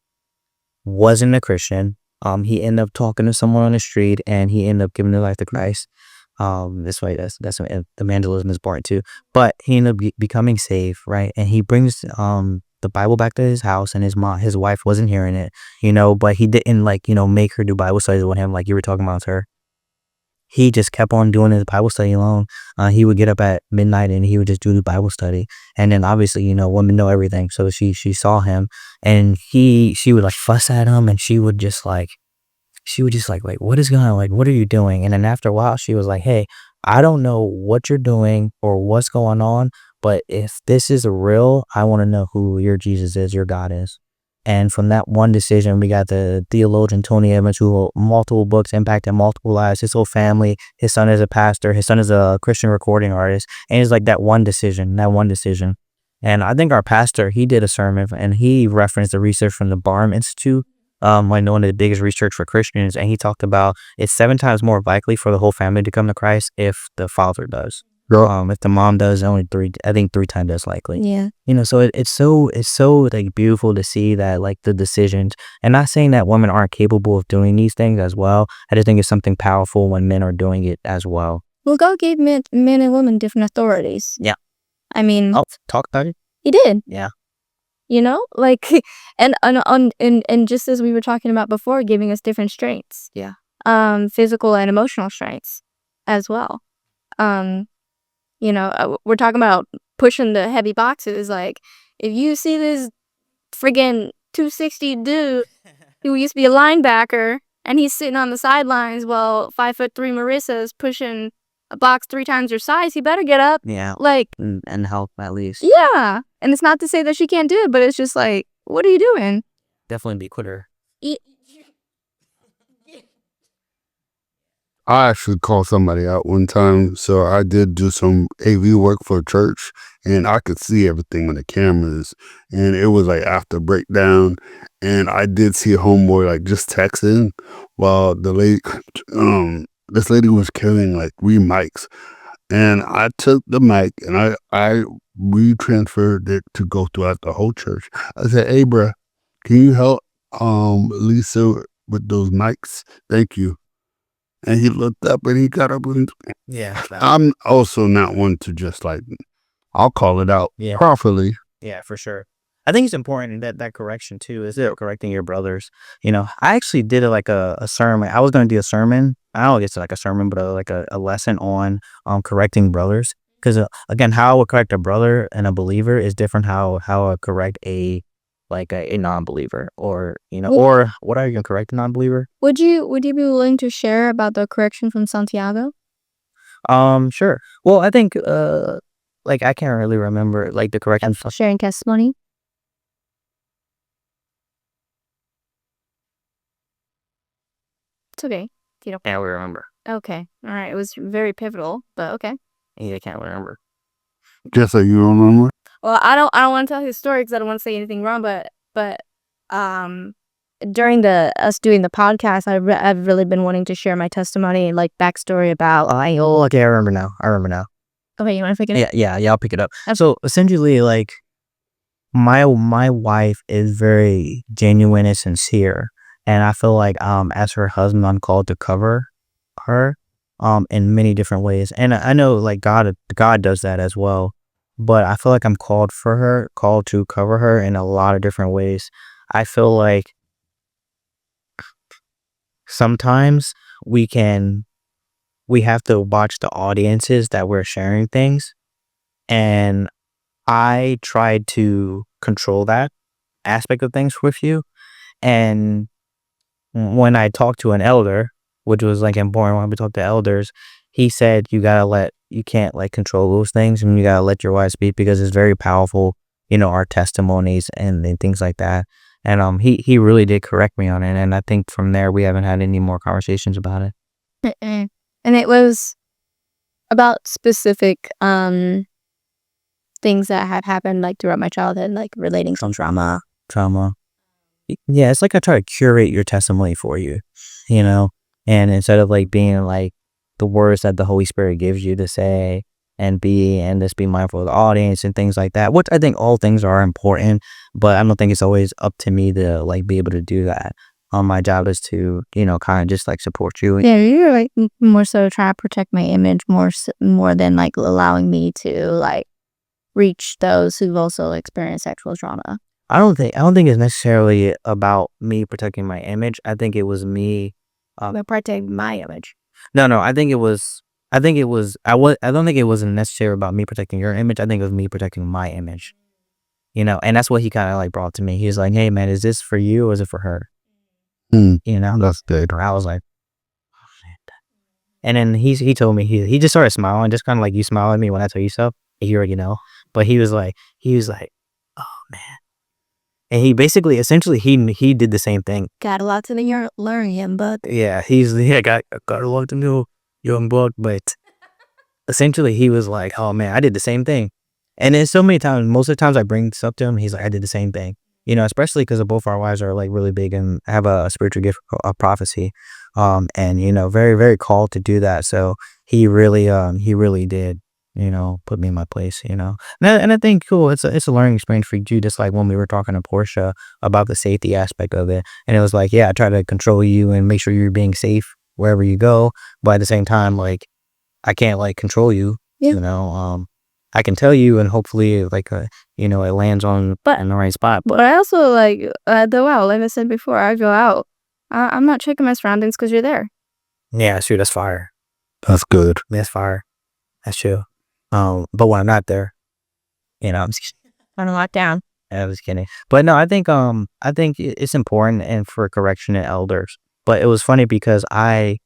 wasn't a Christian. He ended up talking to someone on the street and he ended up giving his life to Christ. This way, that's evangelism is important too. But he ended up becoming saved, right? And he brings the Bible back to his house, and his wife wasn't hearing it, but he didn't make her do Bible studies with him like you were talking about her. He just kept on doing his Bible study alone. He would get up at midnight and he would just do the Bible study. And then obviously, women know everything. So she saw him and she would like fuss at him, and she would just like, wait, what is going on? Like, what are you doing? And then after a while, she was like, hey, I don't know what you're doing or what's going on, but if this is real, I want to know who your Jesus is, your God is. And from that one decision, we got the theologian Tony Evans, who wrote multiple books, impacted multiple lives, his whole family. His son is a pastor. His son is a Christian recording artist. And it's like that one decision. And I think our pastor, he did a sermon and he referenced the research from the Barham Institute, like one of the biggest research for Christians. And he talked about it's 7 times more likely for the whole family to come to Christ if the father does. If the mom does, only 3 times as likely. Yeah. So it's so like beautiful to see that like the decisions, and not saying that women aren't capable of doing these things as well. I just think it's something powerful when men are doing it as well. Well, God gave men and women different authorities. Yeah. I mean, Talk about it. He did. Yeah. Like, and just as we were talking about before, giving us different strengths. Yeah. Physical and emotional strengths as well. We're talking about pushing the heavy boxes. Like, if you see this friggin' 260 dude who used to be a linebacker and he's sitting on the sidelines while 5'3" Marissa is pushing a box 3 times your size, you better get up. Yeah. Like, And help at least. yeah. And it's not to say that she can't do it, but it's just like, what are you doing? Definitely be quitter. I actually called somebody out one time. So I did do some AV work for a church, and I could see everything on the cameras. And it was like after breakdown, and I did see a homeboy like just texting while the lady, this lady was carrying like 3 mics, and I took the mic and I retransferred it to go throughout the whole church. I said, "Hey, bruh, can you help Lisa with those mics? Thank you." And he looked up and he got up and Yeah. I'm also not one to just like, I'll call it out properly. Yeah, for sure. I think it's important that correction too, is correcting your brothers. You know, I actually did like a sermon. I was going to do a sermon. I don't guess like a sermon, but like a lesson on correcting brothers. Because again, how I would correct a brother and a believer is different how I would correct a non-believer, or or what are you gonna correct a non-believer? Would you be willing to share about the correction from Santiago? Sure. Well, I think like I can't really remember like the correction. Sharing testimony? It's okay. You don't. Can't really remember. Okay. All right. It was very pivotal, but okay. Yeah, I can't remember. Jessa, you remember? Well, I don't want to tell his story because I don't want to say anything wrong, but during us doing the podcast, I've really been wanting to share my testimony and like backstory about. Okay, I remember now. Okay, you want to pick it up? Yeah, I'll pick it up. So essentially, like my wife is very genuine and sincere, and I feel like as her husband, I'm called to cover her in many different ways, and I know like God does that as well. But I feel like I'm called to cover her in a lot of different ways. I feel like sometimes we have to watch the audiences that we're sharing things. And I tried to control that aspect of things with you. And when I talked to an elder, which was like important when we talked to elders, he said you can't like control those things, and you gotta let your wife speak because it's very powerful, our testimonies and things like that. And he really did correct me on it, and I think from there we haven't had any more conversations about it. And it was about specific things that had happened like throughout my childhood, like relating some trauma. Yeah, it's like I try to curate your testimony for you, and instead of like being like the words that the Holy Spirit gives you to say and just be mindful of the audience and things like that, which I think all things are important, but I don't think it's always up to me to like be able to do that. My job is to, kind of just like support you. Yeah, you're like more so trying to protect my image more than like allowing me to like reach those who've also experienced sexual trauma. I don't think it's necessarily about me protecting my image. I think it was me protecting my image. No, I don't think it was necessarily about me protecting your image. I think it was me protecting my image. And that's what he kind of like brought to me. He was like, "Hey man, is this for you or is it for her?" That's good. I was like, oh, shit. And then he told me, he just started smiling, just kind of like you smile at me when I tell you stuff. You already know. But he was like, oh man. And he basically, essentially, he did the same thing. Got a lot to learn, young buck. Yeah, got a lot to know, young buck. But essentially, he was like, oh man, I did the same thing. And then so many times, most of the times I bring this up to him, he's like, I did the same thing. Especially because both our wives are like really big and have a spiritual gift of prophecy. And, very, very called to do that. So he really did, put me in my place, And I think, cool, it's a learning experience for you, just like when we were talking to Portia about the safety aspect of it. And it was like, yeah, I try to control you and make sure you're being safe wherever you go. But at the same time, like, I can't like control you, I can tell you, and hopefully like, it lands on in the right spot. But I also like, go out. Like I said before, I go out. I'm not checking my surroundings because you're there. Yeah, that's true. That's fire. That's good. That's fire. That's true. But when I'm not there, I'm just kidding. I'm locked down. I was kidding. But no, I think it's important and for correction and elders. But it was funny because I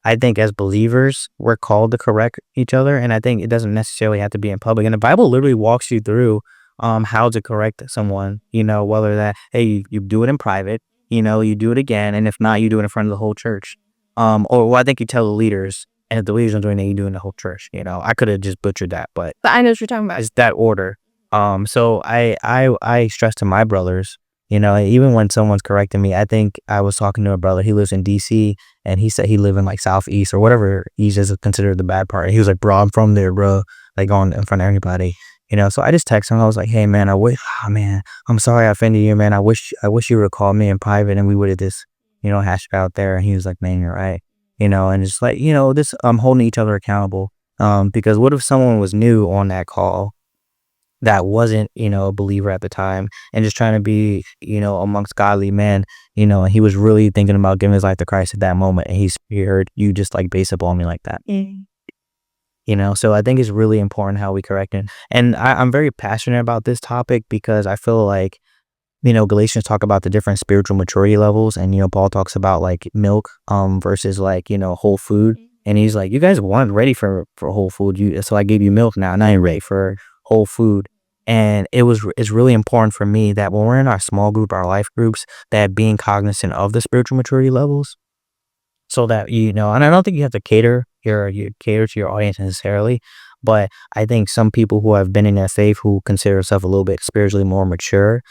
I think as believers, we're called to correct each other. And I think it doesn't necessarily have to be in public. And the Bible literally walks you through how to correct someone, whether that, hey, you do it in private, you do it again. And if not, you do it in front of the whole church. Or well, I think you tell the leaders, and if the leaders are doing it, you do it in the whole church. I could have just butchered that, but I know what you're talking about. it's that order. So I stress to my brothers, even when someone's correcting me, I think I was talking to a brother, he lives in DC, and he said he lived in like Southeast or whatever East is considered the bad part. And he was like, bro, I'm from there, bro, like on in front of everybody, so I just texted him. I was like, hey man, man, I'm sorry I offended you, man. I wish you would have called me in private and we would have just, hashed it out there. And he was like, man, you're right. And it's like, this, holding each other accountable. Because what if someone was new on that call that wasn't, a believer at the time and just trying to be, amongst godly men, and he was really thinking about giving his life to Christ at that moment. And he heard you just like base up on me like that. So I think it's really important how we correct it. And I'm very passionate about this topic because I feel like, Galatians talk about the different spiritual maturity levels. And, Paul talks about like milk versus like, whole food. And he's like, you guys weren't ready for whole food. So I gave you milk now. Now you're ready for whole food. And it's really important for me that when we're in our small group, our life groups, that being cognizant of the spiritual maturity levels so that, and I don't think you have to cater to your audience necessarily, but I think some people who have been in their faith who consider themselves a little bit spiritually more mature,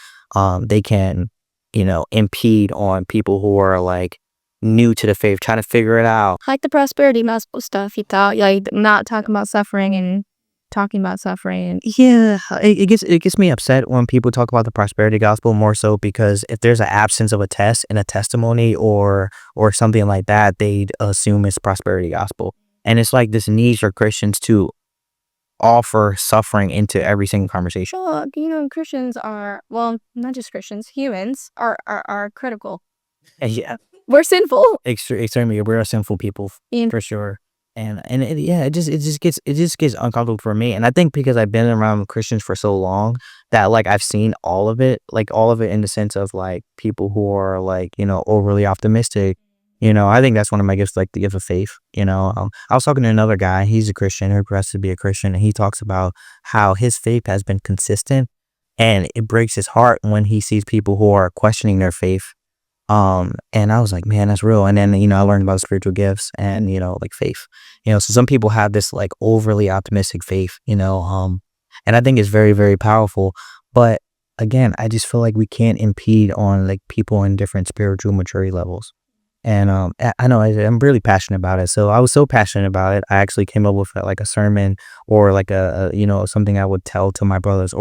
they can, impede on people who are like new to the faith, trying to figure it out. Like the prosperity gospel stuff, he thought, like not talking about suffering and talking about suffering. Yeah, it gets me upset when people talk about the prosperity gospel, more so because if there's an absence of a test and a testimony or something like that, they'd assume it's prosperity gospel. And it's like this need for Christians to offer suffering into every single conversation. Well, Christians are, well, not just Christians, humans are critical. Yeah, We're sinful. extremely, we're sinful people for sure. And it just gets uncomfortable for me. And I think because I've been around Christians for so long that like I've seen all of it in the sense of like people who are like, overly optimistic. I think that's one of my gifts, like the gift of faith. I was talking to another guy, he's a Christian who professes to be a Christian, and he talks about how his faith has been consistent, and it breaks his heart when he sees people who are questioning their faith. And I was like, man, that's real. And then, I learned about spiritual gifts and, like faith, so some people have this like overly optimistic faith, and I think it's very, very powerful. But again, I just feel like we can't impede on like people in different spiritual maturity levels. And I know I'm really passionate about it. So I was so passionate about it, I actually came up with like a sermon or like a something I would tell to my brothers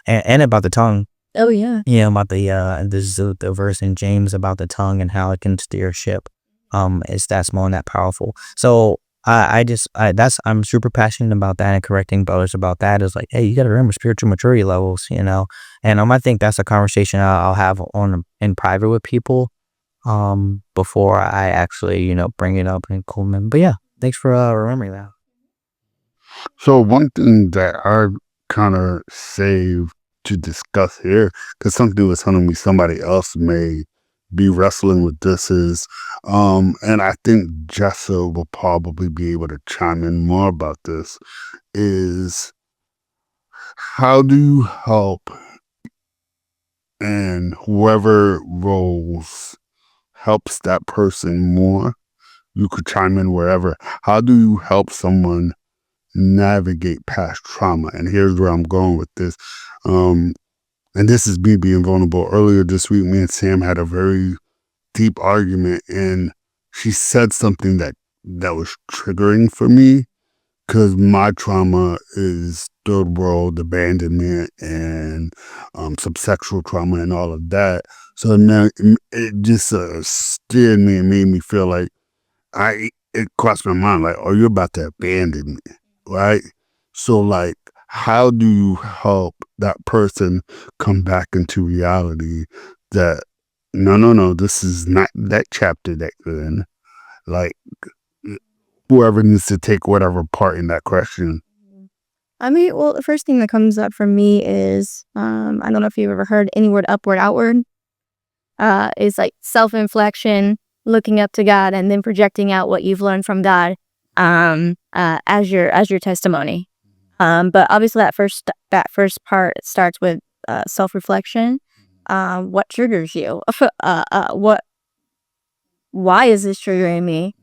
and about the tongue. Oh yeah. Yeah, about this is the verse in James about the tongue and how it can steer a ship. It's that small and that powerful. So I'm super passionate about that, and correcting brothers about that is like, hey, you got to remember spiritual maturity levels, and I think that's a conversation I'll have in private with people, before I actually, bring it up in Coleman. But yeah, thanks for remembering that. So one thing that I kind of saved to discuss here, because something was telling me somebody else may be wrestling with this, is and I think Jessa will probably be able to chime in more about this, is how do you help, and whoever roles helps that person more, you could chime in wherever. How do you help someone navigate past trauma? And here's where I'm going with this. And this is me being vulnerable. Earlier this week, me and Sam had a very deep argument, and she said something that was triggering for me, because my trauma is third world abandonment and some sexual trauma and all of that. So now it just steered me and made me feel like it crossed my mind, like, are you about to abandon me? Right? So like, how do you help that person come back into reality that no, this is not that chapter that you're in. Like, whoever needs to take whatever part in that question. I mean, well, the first thing that comes up for me is, I don't know if you've ever heard any word upward, outward. Is like self-inflection, looking up to God and then projecting out what you've learned from God as your testimony. But obviously that first part starts with self-reflection. What triggers you? Why is this triggering me?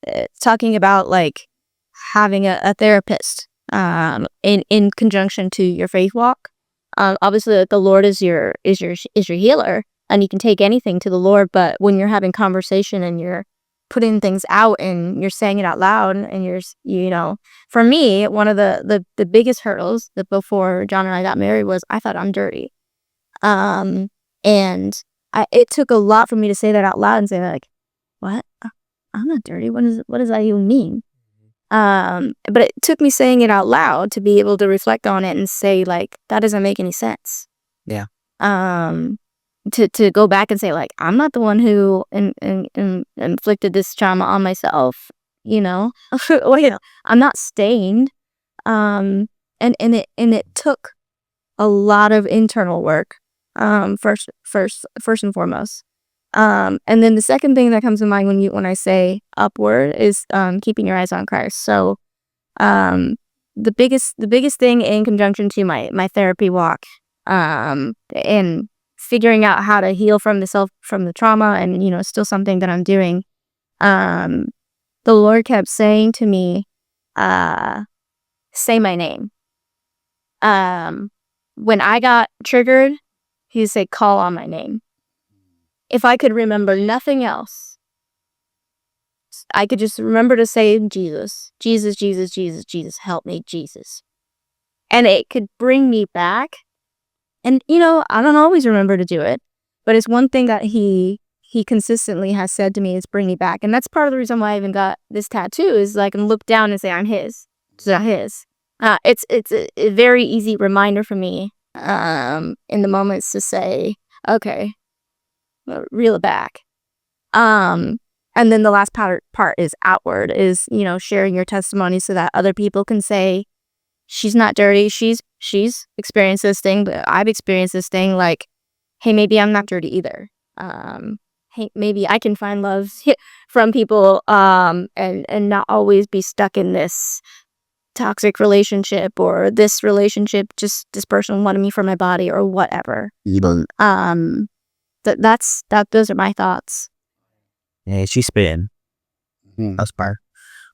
It's talking about like having a therapist in conjunction to your faith walk. Obviously the Lord is your healer, and you can take anything to the Lord, but when you're having conversation and you're putting things out and you're saying it out loud and for me, one of the biggest hurdles that before John and I got married was I thought I'm dirty. And it took a lot for me to say that out loud and say like, what? I'm not dirty. What does that even mean? But it took me saying it out loud to be able to reflect on it and say like, that doesn't make any sense. Yeah. To go back and say like, I'm not the one who inflicted this trauma on myself, or, I'm not stained. And it took a lot of internal work, first and foremost. And then the second thing that comes to mind when I say upward is keeping your eyes on Christ. So the biggest thing in conjunction to my therapy walk, and figuring out how to heal from the trauma, and it's still something that I'm doing. The Lord kept saying to me, say my name. When I got triggered, he would say, call on my name. If I could remember nothing else, I could just remember to say Jesus, Jesus, Jesus, Jesus, Jesus, help me, Jesus. And it could bring me back. And, I don't always remember to do it, but it's one thing that he consistently has said to me is bring me back. And that's part of the reason why I even got this tattoo is I can look down and say, I'm his. It's not his. It's a very easy reminder for me in the moments to say, okay, reel it back. And then the last part is outward, is, sharing your testimony so that other people can say, she's not dirty. She's experienced this thing, but I've experienced this thing. Like, hey, maybe I'm not dirty either. Hey, maybe I can find love from people, and not always be stuck in this toxic relationship, or this relationship, just this person wanted me for my body or whatever. Those are my thoughts. Yeah, she's spitting. Mhm. That's fire.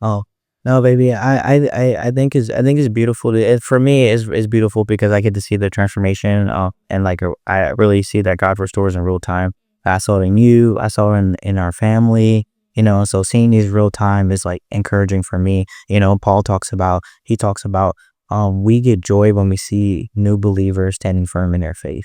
Oh no, baby. I think it's beautiful. For me, it's beautiful because I get to see the transformation. And like I really see that God restores in real time. I saw it in you. I saw it in our family. So seeing these real time is like encouraging for me. Paul talks about we get joy when we see new believers standing firm in their faith.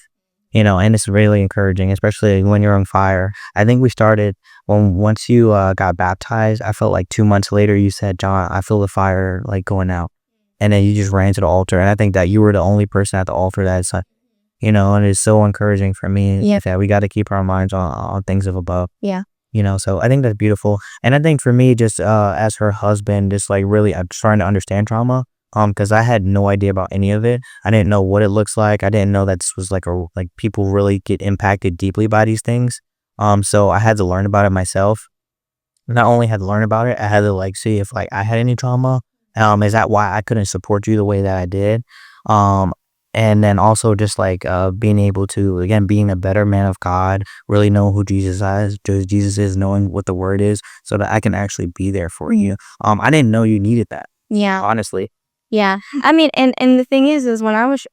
And it's really encouraging, especially when you're on fire. I think we started once you got baptized. I felt like 2 months later you said, John, I feel the fire like going out, and then you just ran to the altar. And I think that you were the only person at the altar that's and it's so encouraging for me. Yeah. That we got to keep our minds on things of above. Yeah. So I think that's beautiful. And I think for me, just as her husband, just like really I'm trying to understand trauma. Because I had no idea about any of it. I didn't know what it looks like. I didn't know that this was like people really get impacted deeply by these things. So I had to learn about it myself. Not only had to learn about it, I had to see if I had any trauma. Is that why I couldn't support you the way that I did? And then also just being able to, again, being a better man of God, really know who Jesus is, knowing what the word is, so that I can actually be there for you. I didn't know you needed that. Yeah. Honestly. Yeah. I mean, and the thing is when I was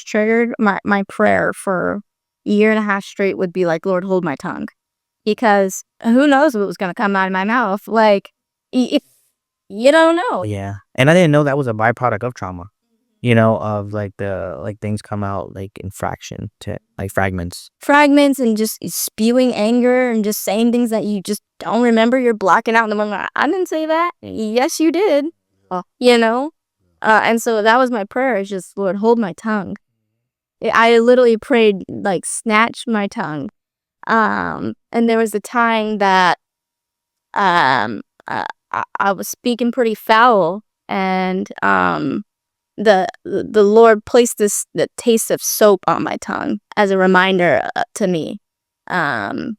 triggered, my prayer for a year and a half straight would be like, Lord, hold my tongue, because who knows what was going to come out of my mouth. Like, if you don't know. Yeah. And I didn't know that was a byproduct of trauma. Of things come out in fraction to fragments. Fragments, and just spewing anger and just saying things that you just don't remember. You're blocking out in the moment. I didn't say that. Yes, you did. And so that was my prayer. Is just, Lord, hold my tongue. I literally prayed snatch my tongue. And there was a time that I was speaking pretty foul, and the Lord placed the taste of soap on my tongue as a reminder to me. And